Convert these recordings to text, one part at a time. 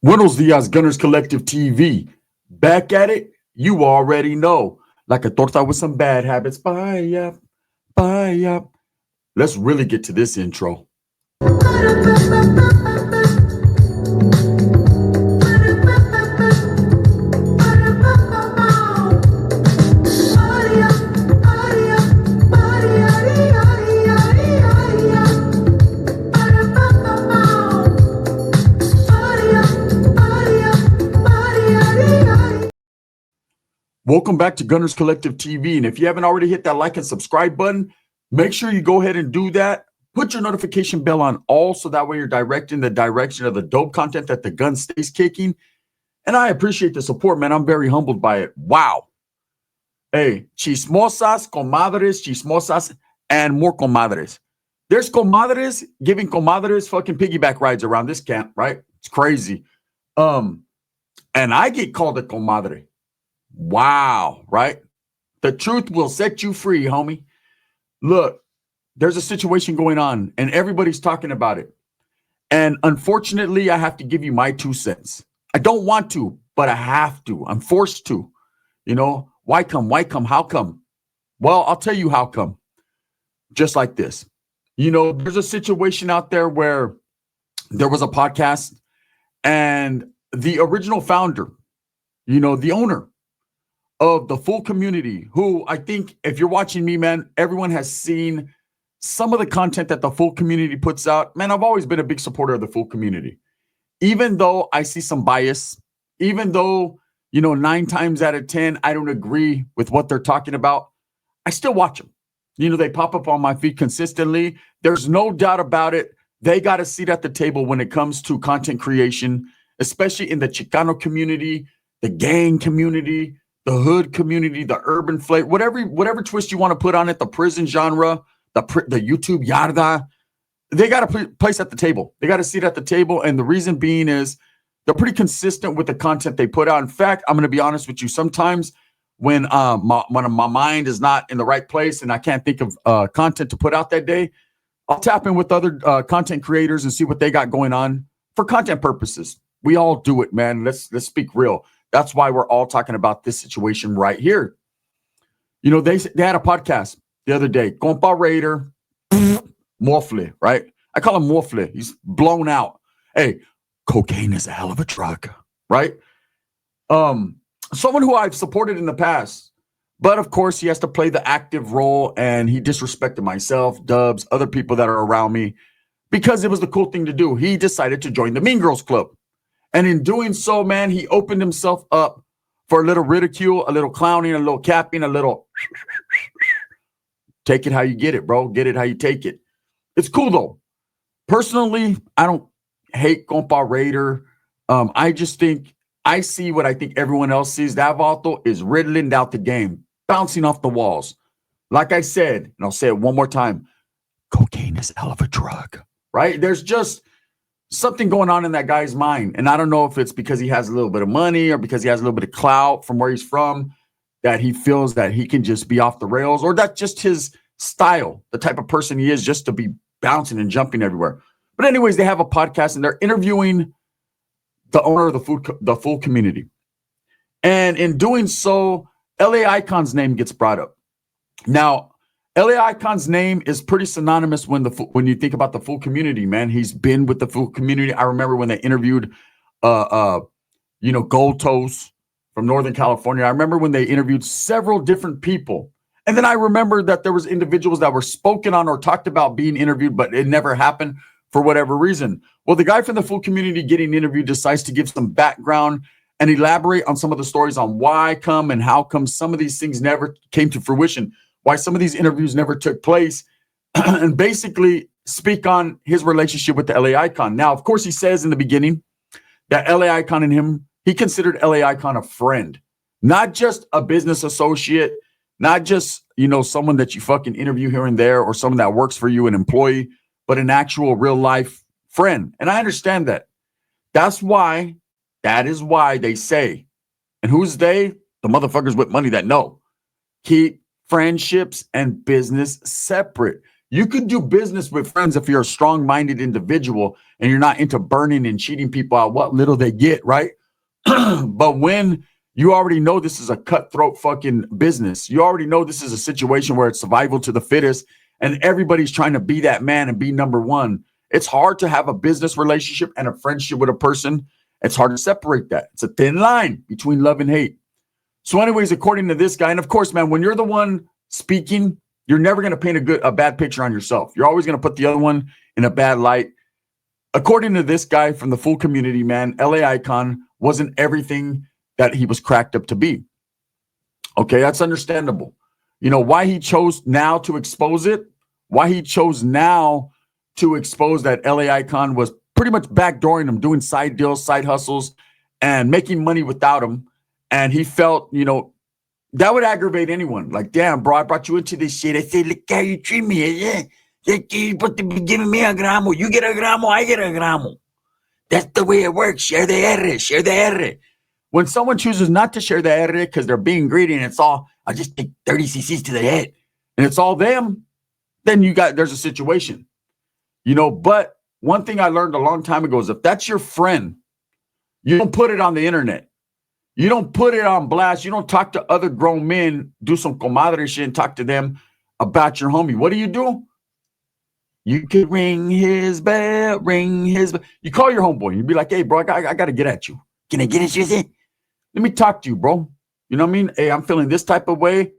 Buenos dias, Gunners Collective TV. Back at it, you already know. Like a torta with some bad habits. Bye up, bye up. Let's really get to this intro. Welcome back to Gunners Collective TV. And if you haven't already hit that like and subscribe button, make sure you go ahead and do that. Put your notification bell on all so that way you're directing the direction of the dope content that the gun stays kicking. And I appreciate the support, man. I'm very humbled by it. Wow. Hey, chismosas, comadres, and more comadres. There's comadres giving comadres fucking piggyback rides around this camp, right? It's crazy. And I get called a comadre. Wow, right? The truth will set you free, homie. Look, there's a situation going on and everybody's talking about it. And unfortunately, I have to give you my 2 cents. I don't want to, but I have to. I'm forced to. You know, why come? Why come? How come? Well, I'll tell you how come. Just like this. You know, there's a situation out there where there was a podcast and the original founder, you know, the owner of the full community, who I think if you're watching me, man, everyone has seen some of the content that the full community puts out. Man, I've always been a big supporter of the full community. Even though I see some bias, even though, you know, 9 times out of 10, I don't agree with what they're talking about, I still watch them. You know, they pop up on my feed consistently. There's no doubt about it. They got a seat at the table when it comes to content creation, especially in the Chicano community, the gang community, the hood community, the urban flavor, whatever twist you want to put on it, the prison genre, the YouTube yarda, they got a place at the table. They got a seat at the table. And the reason being is they're pretty consistent with the content they put out. In fact, I'm going to be honest with you. Sometimes when my mind is not in the right place and I can't think of content to put out that day, I'll tap in with other content creators and see what they got going on for content purposes. We all do it, man. Let's speak real. That's why we're all talking about this situation right here. You know, they had a podcast the other day. Compa Raider, Morfle, right? I call him Morfle. He's blown out. Hey, cocaine is a hell of a drug, right? Someone who I've supported in the past, but of course he has to play the active role, and he disrespected myself, Dubs, other people that are around me, because it was the cool thing to do. He decided to join the Mean Girls Club. And in doing so, man, he opened himself up for a little ridicule, a little clowning, a little capping, a little take it how you get it, bro. Get it how you take it. It's cool, though. Personally, I don't hate Compa Raider. I just think I see what I think everyone else sees. That vato is riddling out the game, bouncing off the walls. Like I said, and I'll say it one more time, cocaine is a hell of a drug, right? There's just something going on in that guy's mind. And I don't know if it's because he has a little bit of money or because he has a little bit of clout from where he's from, that he feels that he can just be off the rails, or that's just his style, the type of person he is, just to be bouncing and jumping everywhere. But anyways, they have a podcast and they're interviewing the owner of the full community. And in doing so, LA Eyekon's name gets brought up. Now, LA Eyekon's name is pretty synonymous when you think about the full community, man. He's been with the full community. I remember when they interviewed, Gold Toast from Northern California. I remember when they interviewed several different people. And then I remember that there was individuals that were spoken on or talked about being interviewed, but it never happened for whatever reason. Well, the guy from the full community getting interviewed decides to give some background and elaborate on some of the stories on why come and how come some of these things never came to fruition, why some of these interviews never took place, and basically speak on his relationship with the LA Eyekon. Now, of course, he says in the beginning that LA Eyekon and him, he considered LA Eyekon a friend, not just a business associate, not just, someone that you fucking interview here and there, or someone that works for you, an employee, but an actual real life friend. And I understand that. That is why they say, and who's they? The motherfuckers with money that know, keep friendships and business separate. You could do business with friends if you're a strong-minded individual and you're not into burning and cheating people out what little they get, right? But when you already know this is a cutthroat fucking business, you already know this is a situation where it's survival to the fittest and everybody's trying to be that man and be number one. It's hard to have a business relationship and a friendship with a person. It's hard to separate that. It's a thin line between love and hate. So anyways, according to this guy, and of course, man, when you're the one speaking, you're never going to paint a bad picture on yourself. You're always going to put the other one in a bad light. According to this guy from the full community, man, LA Eyekon wasn't everything that he was cracked up to be. Okay, that's understandable. You know, why he chose now to expose it, why he chose now to expose that LA Eyekon was pretty much backdooring him, doing side deals, side hustles, and making money without him. And he felt, you know, that would aggravate anyone. Like, damn, bro, I brought you into this shit. I said, look how you treat me. Yeah, you're supposed to be giving me a gramo. You get a gramo, I get a gramo. That's the way it works. Share the R, share the R. When someone chooses not to share the R because they're being greedy and it's all, I'll just take 30 cc's to the head, and it's all them, then there's a situation. You know, but one thing I learned a long time ago is if that's your friend, you don't put it on the internet. You don't put it on blast. You don't talk to other grown men, do some comadre shit and talk to them about your homie. What do? You could ring his bell, ring his bell. You call your homeboy. You'd be like, hey, bro, I got to get at you. Can I get at you? Let me talk to you, bro. You know what I mean? Hey, I'm feeling this type of way.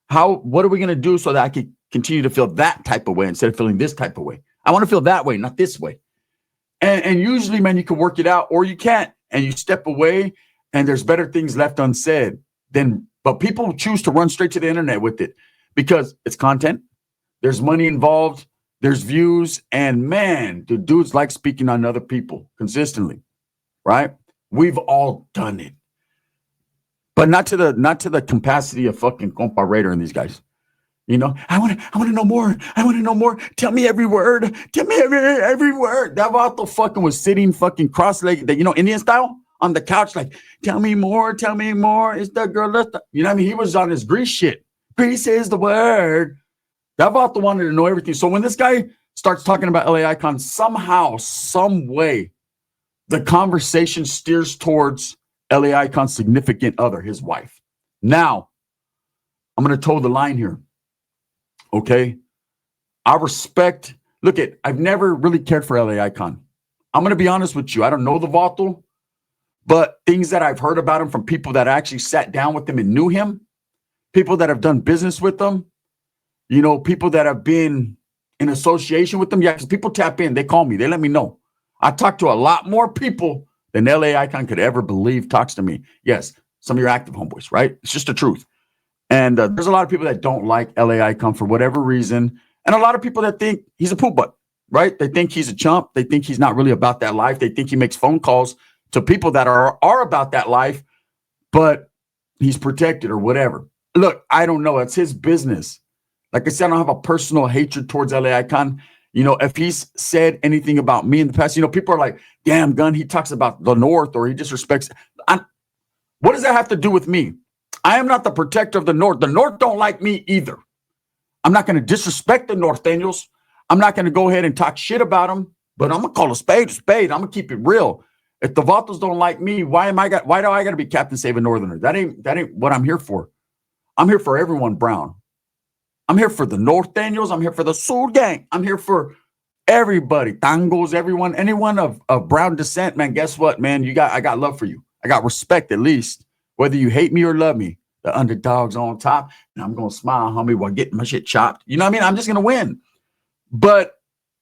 What are we going to do so that I can continue to feel that type of way instead of feeling this type of way? I want to feel that way, not this way. And usually, man, you can work it out or you can't. And you step away and there's better things left unsaid. But people choose to run straight to the internet with it because it's content. There's money involved. There's views. And man, the dudes like speaking on other people consistently, right? We've all done it. But not to the capacity of fucking Compa Raider and these guys. You know, I want to know more. I want to know more. Tell me every word. Tell me every word. That vato fucking was sitting fucking cross-legged, you know, Indian style on the couch, like, tell me more. Tell me more. It's the girl. You know what I mean? He was on his Grease shit. Grease is the word. That vato wanted to know everything. So when this guy starts talking about LA Eyekon, somehow, some way, the conversation steers towards LA Eykon's significant other, his wife. Now, I'm going to toe the line here. Okay? I respect, I've never really cared for LA Eyekon. I'm going to be honest with you. I don't know the vato, but things that I've heard about him from people that actually sat down with him and knew him, people that have done business with him, you know, people that have been in association with them. Yeah, because people tap in. They call me. They let me know. I talk to a lot more people than LA Eyekon could ever believe talks to me. Yes, some of your active homeboys, right? It's just the truth. And there's a lot of people that don't like LA Eyekon for whatever reason. And a lot of people that think he's a poop butt, right? They think he's a chump. They think he's not really about that life. They think he makes phone calls to people that are about that life, but he's protected or whatever. Look, I don't know. It's his business. Like I said, I don't have a personal hatred towards LA Eyekon. You know, if he's said anything about me in the past, you know, people are like, damn, Gun, he talks about the North or he disrespects. What does that have to do with me? I am not the protector of the North. The North don't like me either. I'm not going to disrespect the Norteños. I'm not going to go ahead and talk shit about them, but I'm going to call a spade a spade. I'm going to keep it real. If the Vatos don't like me, why do I got to be Captain Save a Northerner? That ain't what I'm here for. I'm here for everyone brown. I'm here for the Norteños. I'm here for the Sur Gang. I'm here for everybody. Tangos, everyone, anyone of brown descent, man. Guess what, man? I got love for you. I got respect, at least. Whether you hate me or love me, the underdog's on top, and I'm going to smile, homie, while getting my shit chopped. You know what I mean? I'm just going to win. But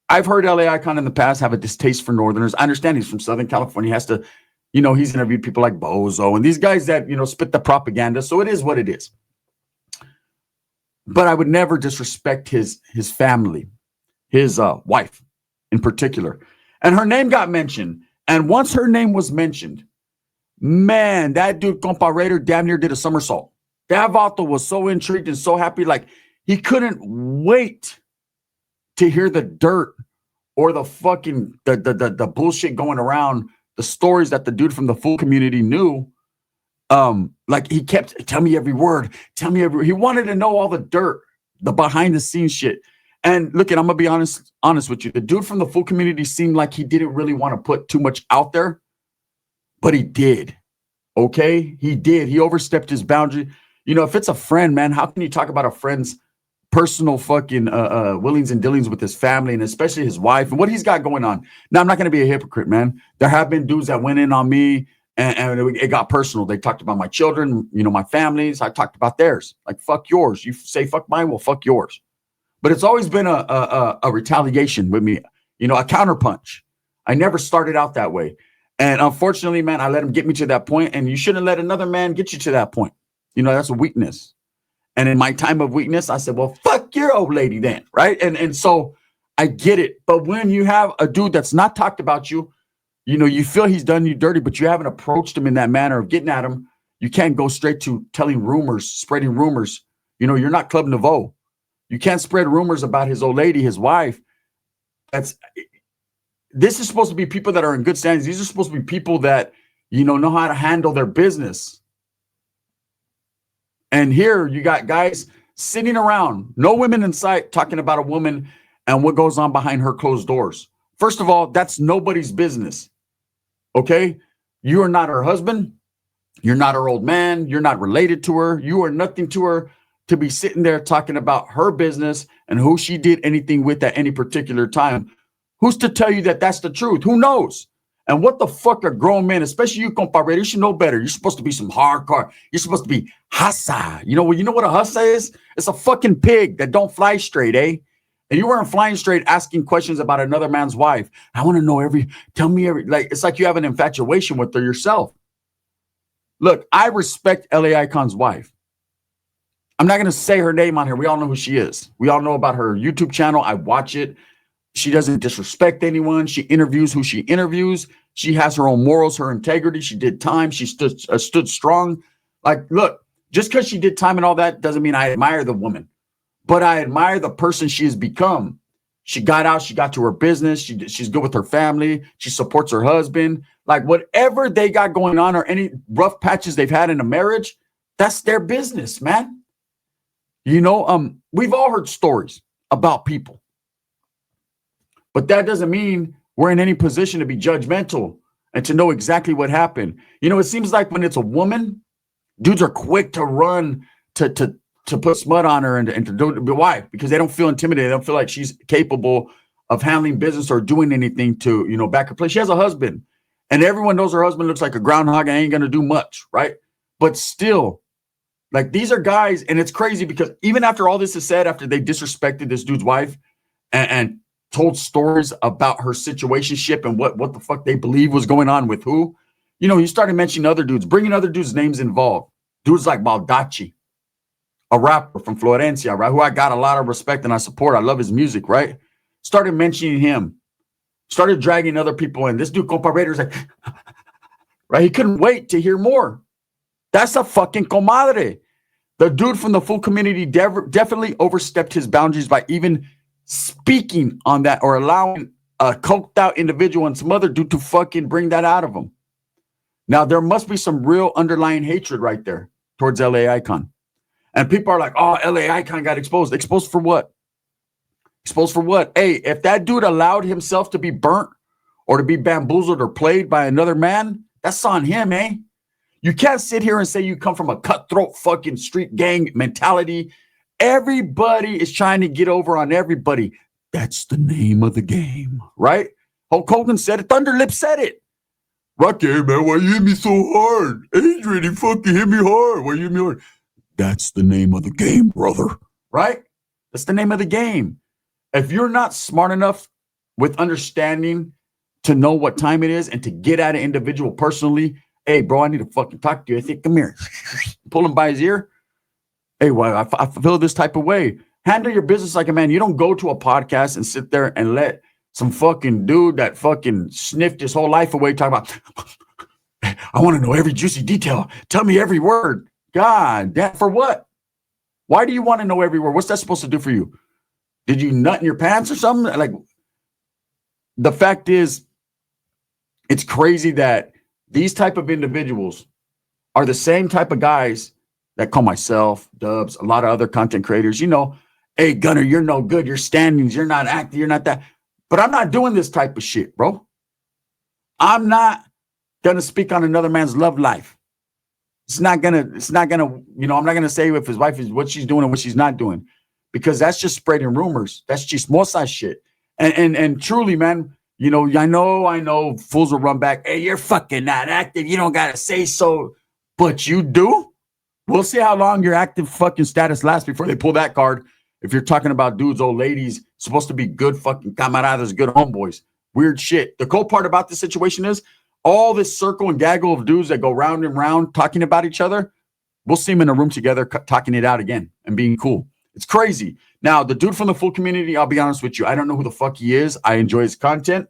I've heard LA Eyekon in the past have a distaste for Northerners. I understand he's from Southern California. He has to, you know, he's interviewed people like Bozo and these guys that, you know, spit the propaganda. So it is what it is. But I would never disrespect his family, his wife in particular. And her name got mentioned. And once her name was mentioned, man, that dude, Compa Raider, damn near did a somersault. That vato was so intrigued and so happy. Like, he couldn't wait to hear the dirt or the fucking, the bullshit going around, the stories that the dude from the full community knew. Like, he kept, tell me every word. He wanted to know all the dirt, the behind the scenes shit. And look, and I'm gonna be honest with you. The dude from the full community seemed like he didn't really want to put too much out there, but he did. Okay, he did. He overstepped his boundary. You know, if it's a friend, man, how can you talk about a friend's personal fucking willings and dealings with his family and especially his wife and what he's got going on? Now, I'm not going to be a hypocrite, man. There have been dudes that went in on me and it got personal. They talked about my children, you know, my families. I talked about theirs. Like, fuck yours. You say fuck mine, well, fuck yours. But it's always been a retaliation with me, you know, a counterpunch. I never started out that way. And unfortunately, man, I let him get me to that point, and you shouldn't let another man get you to that point. You know, that's a weakness. And in my time of weakness, I said, well, fuck your old lady then, right? And so I get it. But when you have a dude that's not talked about you, you know, you feel he's done you dirty, but you haven't approached him in that manner of getting at him, you can't go straight to telling rumors, spreading rumors. You know, you're not Club Nouveau. You can't spread rumors about his old lady, his wife. This is supposed to be people that are in good standings. These are supposed to be people that, you know how to handle their business. And here you got guys sitting around, no women in sight, talking about a woman and what goes on behind her closed doors. First of all, that's nobody's business. Okay? You are not her husband. You're not her old man. You're not related to her. You are nothing to her to be sitting there talking about her business and who she did anything with at any particular time. Who's to tell you that that's the truth? Who knows? And what the fuck are grown men, especially you, compadre, you should know better. You're supposed to be some hardcore. You're supposed to be hassa. You know what a hassa is? It's a fucking pig that don't fly straight, eh? And you weren't flying straight asking questions about another man's wife. I want to know like, it's like you have an infatuation with her yourself. Look, I respect LA Eyekon's wife. I'm not going to say her name on here. We all know who she is. We all know about her YouTube channel. I watch it. She doesn't disrespect anyone. She interviews who she interviews. She has her own morals, her integrity. She did time. She stood strong. Like, look, just because she did time and all that doesn't mean I admire the woman, but I admire the person she has become. She got out. She got to her business. She's good with her family. She supports her husband. Like, whatever they got going on or any rough patches they've had in a marriage, that's their business, man. You know, we've all heard stories about people. But that doesn't mean we're in any position to be judgmental and to know exactly what happened. You know, it seems like when it's a woman, dudes are quick to run to put smut on her and to do. Why? Because they don't feel intimidated. They don't feel like she's capable of handling business or doing anything to, you know, back her place. She has a husband, and everyone knows her husband looks like a groundhog and ain't going to do much, right? But still, like, these are guys, and it's crazy because even after all this is said, after they disrespected this dude's wife and told stories about her situationship and what the fuck they believe was going on with who, you know, he started mentioning other dudes, bringing other dudes' names involved. Dudes like Baldacci, a rapper from Florencia, right, who I got a lot of respect and I support. I love his music, right? Started mentioning him, started dragging other people in. This dude, Compa Raider's like, right? He couldn't wait to hear more. That's a fucking comadre. The dude from the full community definitely overstepped his boundaries by even speaking on that or allowing a coked out individual and some other dude to fucking bring that out of him. Now, there must be some real underlying hatred right there towards LA Eyekon. And people are like, oh, LA Eyekon got exposed. Exposed for what? Exposed for what? Hey, if that dude allowed himself to be burnt or to be bamboozled or played by another man, that's on him, eh? You can't sit here and say you come from a cutthroat fucking street gang mentality. Everybody is trying to get over on everybody. That's the name of the game, right? Hulk Hogan said it. Thunderlip said it. Rocky, hey, man, why you hit me so hard? Adrian, he fucking hit me hard. Why you hit me hard? That's the name of the game, brother, right? That's the name of the game. If you're not smart enough with understanding to know what time it is and to get at an individual personally, hey, bro, I need to fucking talk to you. I think, come here. Pull him by his ear. Hey, well, I feel this type of way. Handle your business like a man. You don't go to a podcast and sit there and let some fucking dude that fucking sniffed his whole life away talk about, I want to know every juicy detail. Tell me every word. God, that for what? Why do you want to know every word? What's that supposed to do for you? Did you nut in your pants or something? Like, the fact is, it's crazy that these type of individuals are the same type of guys that call myself, Dubs, a lot of other content creators, you know, Hey, Gunner, you're no good. You're standings. You're not acting. You're not that. But I'm not doing this type of shit, bro. I'm not going to speak on another man's love life. It's not gonna, I'm not gonna say if his wife is what she's doing and what she's not doing, because that's just spreading rumors. That's chismosa shit. And truly, man, I know fools will run back. Hey, you're fucking not active. You don't gotta say so, but you do. We'll see how long your active fucking status lasts before they pull that card. If you're talking about dudes, old ladies, supposed to be good fucking camaradas, good homeboys. Weird shit. The cool part about the situation is all this circle and gaggle of dudes that go round and round talking about each other, we'll see them in a room together talking it out again and being cool. It's crazy. Now, the dude from the full community, I'll be honest with you, I don't know who the fuck he is. I enjoy his content.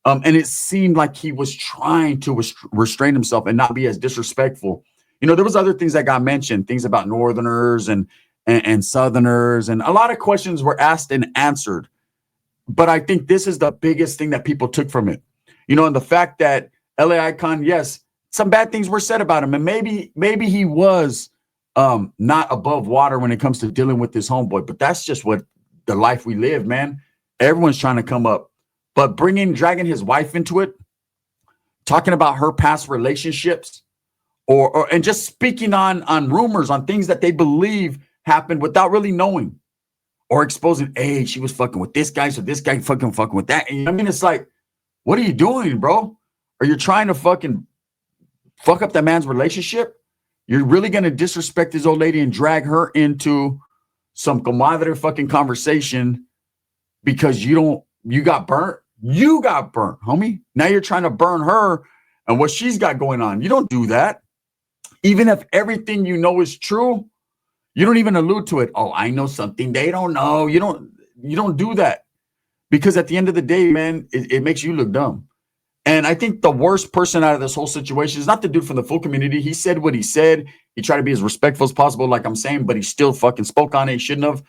And it seemed like he was trying to restrain himself and not be as disrespectful. There was other things that got mentioned, things about Northerners and Southerners, and a lot of questions were asked and answered. But I think this is the biggest thing that people took from it. And the fact that LA Eyekon, yes, some bad things were said about him, and maybe he was not above water when it comes to dealing with this homeboy. But that's just what the life we live, man. Everyone's trying to come up, but dragging his wife into it, talking about her past relationships, and just speaking on rumors, on things that they believe happened without really knowing, or exposing, hey, she was fucking with this guy, so this guy fucking with that. And I mean, it's like, what are you doing, bro? Are you trying to fucking fuck up that man's relationship? You're really going to disrespect his old lady and drag her into some comadre fucking conversation because you got burnt? You got burnt, homie. Now you're trying to burn her and what she's got going on. You don't do that. Even if everything you know is true, you don't even allude to it. Oh, I know something they don't know. You don't do that, because at the end of the day, man, it makes you look dumb. And I think the worst person out of this whole situation is not the dude from the full community. He said what he said. He tried to be as respectful as possible, like I'm saying, but he still fucking spoke on it. He shouldn't have.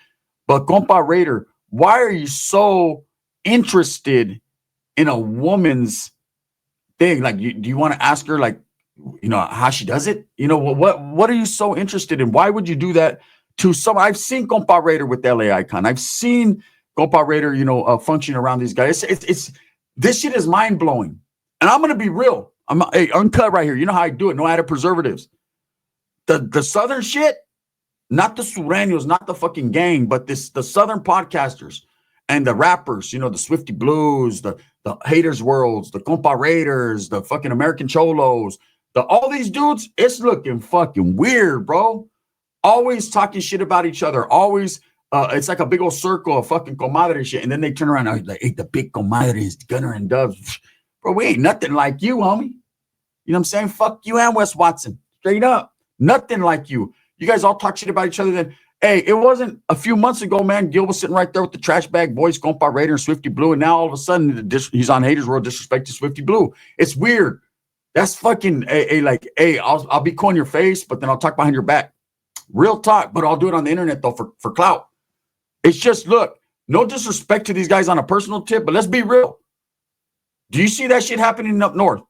But compa Raider, why are you so interested in a woman's thing? Like, do you want to ask her, like, how she does it? What are you so interested in? Why would you do that to some? I've seen compa Raider with LA Eyekon. I've seen compa Raider, function around these guys. It's this shit is mind blowing. And I'm gonna be real. I'm uncut right here. You know how I do it. No added preservatives. The Southern shit, not the Sureños, not the fucking gang, but the Southern podcasters and the rappers. The Swifty Blues, the Haters Worlds, the compa Raiders, the fucking American Cholos. All these dudes, it's looking fucking weird, bro. Always talking shit about each other. Always, it's like a big old circle of fucking comadre shit. And then they turn around and like, hey, the big comadres, Gunner and Dubs. Bro, we ain't nothing like you, homie. You know what I'm saying? Fuck you and Wes Watson. Straight up. Nothing like you. You guys all talk shit about each other. Then, hey, it wasn't a few months ago, man. Gil was sitting right there with the trash bag boys, compa Raider and Swifty Blue. And now all of a sudden, he's on Haters World disrespecting Swifty Blue. It's weird. That's fucking I'll be cool in your face, but then I'll talk behind your back. Real talk, but I'll do it on the internet though for clout. It's just, look, no disrespect to these guys on a personal tip, but let's be real. Do you see that shit happening up north?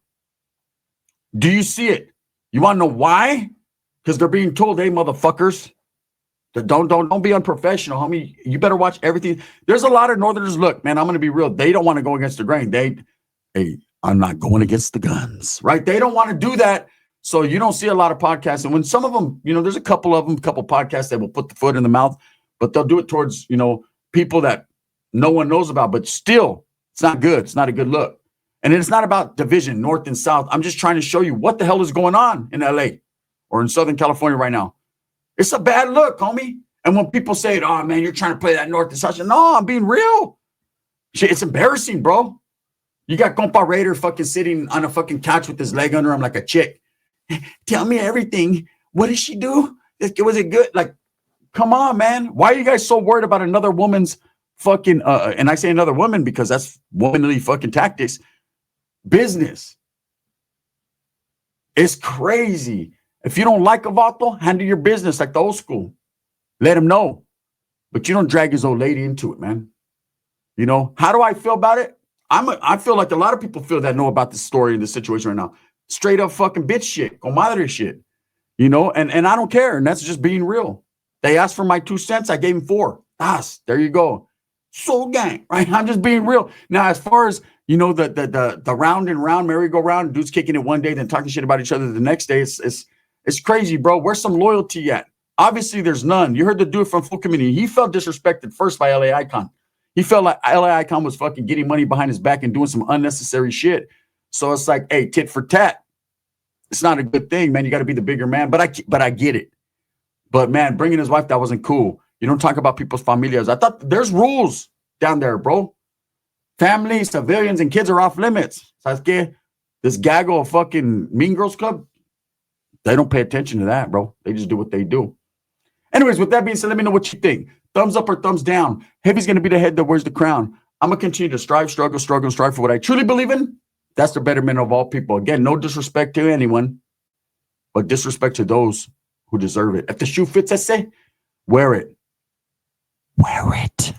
Do you see it? You want to know why? Because they're being told, hey, motherfuckers, don't be unprofessional, homie. You better watch everything. There's a lot of Northerners. Look, man, I'm going to be real. They don't want to go against the grain. I'm not going against the guns, right? They don't want to do that. So you don't see a lot of podcasts. And when some of them, there's a couple podcasts that will put the foot in the mouth, but they'll do it towards, people that no one knows about. But still, it's not good. It's not a good look. And it's not about division, North and South. I'm just trying to show you what the hell is going on in LA or in Southern California right now. It's a bad look, homie. And when people say, oh, man, you're trying to play that North and South. No, I'm being real. It's embarrassing, bro. You got compa Raider fucking sitting on a fucking couch with his leg under him like a chick. Tell me everything. What did she do? Was it good? Like, come on, man. Why are you guys so worried about another woman's fucking, and I say another woman because that's womanly fucking tactics, business? It's crazy. If you don't like a vato, handle your business like the old school. Let him know. But you don't drag his old lady into it, man. How do I feel about it? I feel like a lot of people feel that know about this story and this situation right now. Straight up fucking bitch shit, comadre shit, and I don't care. And that's just being real. They asked for my 2 cents. I gave them 4. There you go. Soul gang, right? I'm just being real. Now, as far as the round and round merry-go-round, dudes kicking it one day, then talking shit about each other the next day. It's crazy, bro. Where's some loyalty at? Obviously, there's none. You heard the dude from Full Community. He felt disrespected first by LA Eyekon. He felt like LA Eyekon was fucking getting money behind his back and doing some unnecessary shit. So it's like, hey, tit for tat. It's not a good thing, man. You got to be the bigger man. But I get it. But man, bringing his wife, that wasn't cool. You don't talk about people's familias. I thought there's rules down there, bro. Families, civilians, and kids are off limits. ¿Sabes qué? This gaggle of fucking Mean Girls Club, they don't pay attention to that, bro. They just do what they do. Anyways, with that being said, let me know what you think. Thumbs up or thumbs down. Heavy's going to be the head that wears the crown. I'm going to continue to strive, struggle, and strive for what I truly believe in. That's the betterment of all people. Again, no disrespect to anyone, but disrespect to those who deserve it. If the shoe fits, I say, wear it. Wear it.